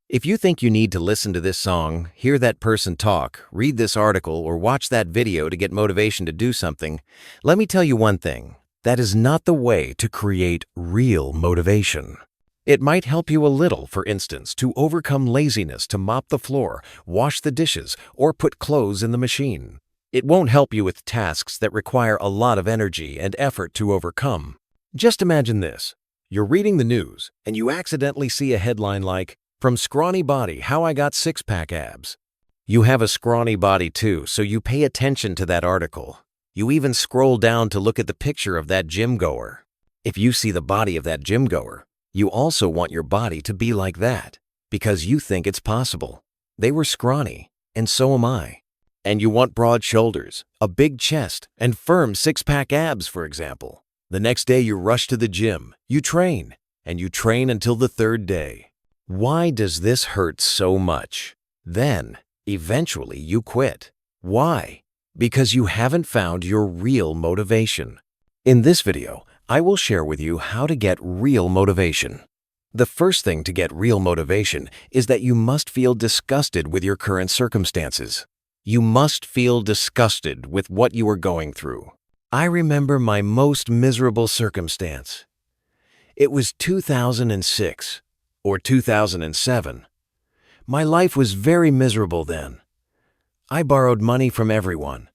If you think you need to listen to this song, hear that person talk, read this article, or watch that video to get motivation to do something, let me tell you one thing. That is not the way to create real motivation. It might help you a little, for instance, to overcome laziness to mop the floor, wash the dishes, or put clothes in the machine. It won't help you with tasks that require a lot of energy and effort to overcome. Just imagine this. You're reading the news, and you accidentally see a headline like, "From scrawny body, how I got six-pack abs." You have a scrawny body too, so you pay attention to that article. You even scroll down to look at the picture of that gym goer. If you see the body of that gym goer, you also want your body to be like that, because you think it's possible. They were scrawny, and so am I. And you want broad shoulders, a big chest, and firm six-pack abs, for example. The next day you rush to the gym, you train, and you train until the third day. Why does this hurt so much? Then, eventually, you quit. Why? Because you haven't found your real motivation. In this video, I will share with you how to get real motivation. The first thing to get real motivation is that you must feel disgusted with your current circumstances. You must feel disgusted with what you are going through. I remember my most miserable circumstance. It was 2006. Or 2007. My life was very miserable then. I borrowed money from everyone.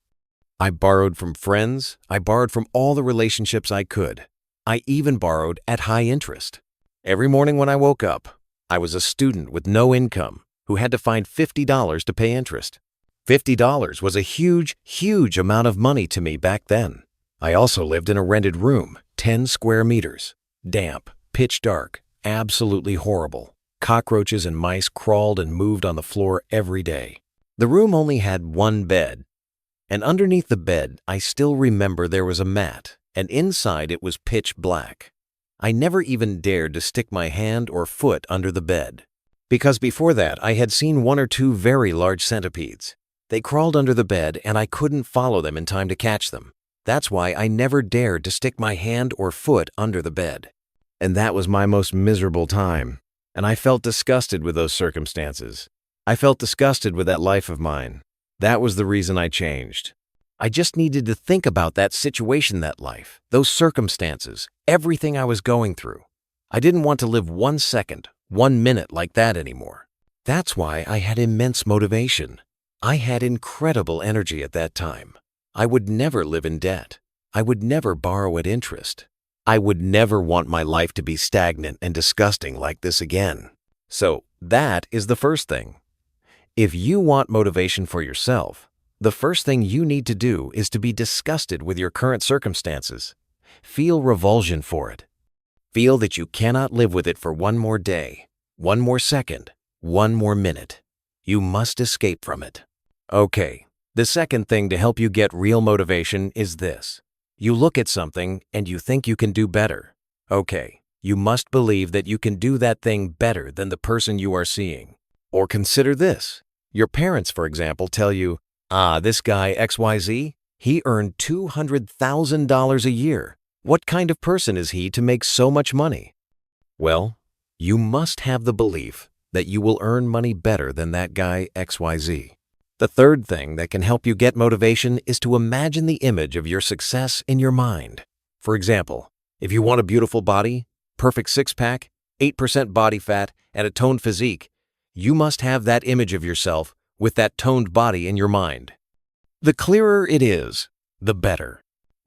I borrowed from friends. I borrowed from all the relationships I could. I even borrowed at high interest. Every morning when I woke up, I was a student with no income who had to find $50 to pay interest. $50 was a huge, huge amount of money to me back then. I also lived in a rented room, 10 square meters, damp, pitch dark, absolutely horrible. Cockroaches and mice crawled and moved on the floor every day. The room only had one bed, and underneath the bed, I still remember there was a mat, and inside it was pitch black. I never even dared to stick my hand or foot under the bed, because before that I had seen one or two very large centipedes. They crawled under the bed, and I couldn't follow them in time to catch them. That's why I never dared to stick my hand or foot under the bed. And that was my most miserable time, and I felt disgusted with those circumstances. I felt disgusted with that life of mine. That was the reason I changed. I just needed to think about that situation, that life, those circumstances, everything I was going through. I didn't want to live 1 second, 1 minute like that anymore. That's why I had immense motivation. I had incredible energy at that time. I would never live in debt. I would never borrow at interest. I would never want my life to be stagnant and disgusting like this again. So that is the first thing. If you want motivation for yourself, the first thing you need to do is to be disgusted with your current circumstances. Feel revulsion for it. Feel that you cannot live with it for one more day, one more second, one more minute. You must escape from it. Okay, the second thing to help you get real motivation is this. You look at something and you think you can do better. Okay, you must believe that you can do that thing better than the person you are seeing. Or consider this. Your parents, for example, tell you, this guy XYZ, he earned $200,000 a year. What kind of person is he to make so much money? Well, you must have the belief that you will earn money better than that guy XYZ. The third thing that can help you get motivation is to imagine the image of your success in your mind. For example, if you want a beautiful body, perfect six-pack, 8% body fat, and a toned physique, you must have that image of yourself with that toned body in your mind. The clearer it is, the better.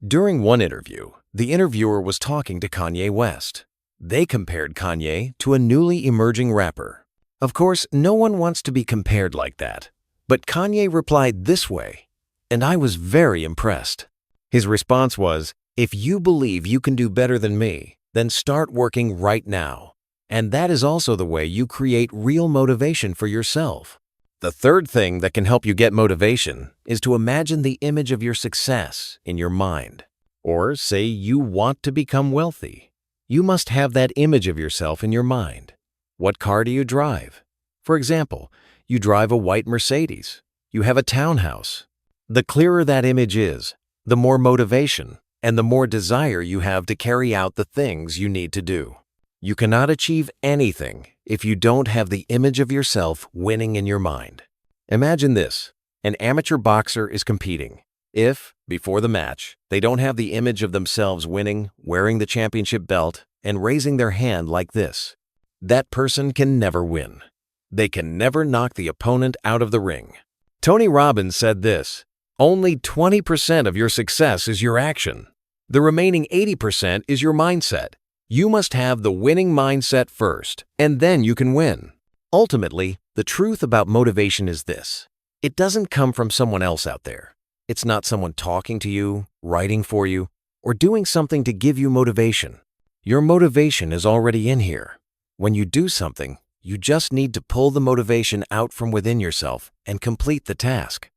During one interview, the interviewer was talking to Kanye West. They compared Kanye to a newly emerging rapper. Of course, no one wants to be compared like that. But Kanye replied this way, and I was very impressed. His response was, "If you believe you can do better than me, then start working right now." And that is also the way you create real motivation for yourself. The third thing that can help you get motivation is to imagine the image of your success in your mind. Or say you want to become wealthy. You must have that image of yourself in your mind. What car do you drive? For example, you drive a white Mercedes. You have a townhouse. The clearer that image is, the more motivation and the more desire you have to carry out the things you need to do. You cannot achieve anything if you don't have the image of yourself winning in your mind. Imagine this. An amateur boxer is competing. If, before the match, they don't have the image of themselves winning, wearing the championship belt, and raising their hand like this, that person can never win. They can never knock the opponent out of the ring. Tony Robbins said this, "Only 20% of your success is your action. The remaining 80% is your mindset. You must have the winning mindset first, and then you can win." Ultimately, the truth about motivation is this. It doesn't come from someone else out there. It's not someone talking to you, writing for you, or doing something to give you motivation. Your motivation is already in here. When you do something, you just need to pull the motivation out from within yourself and complete the task.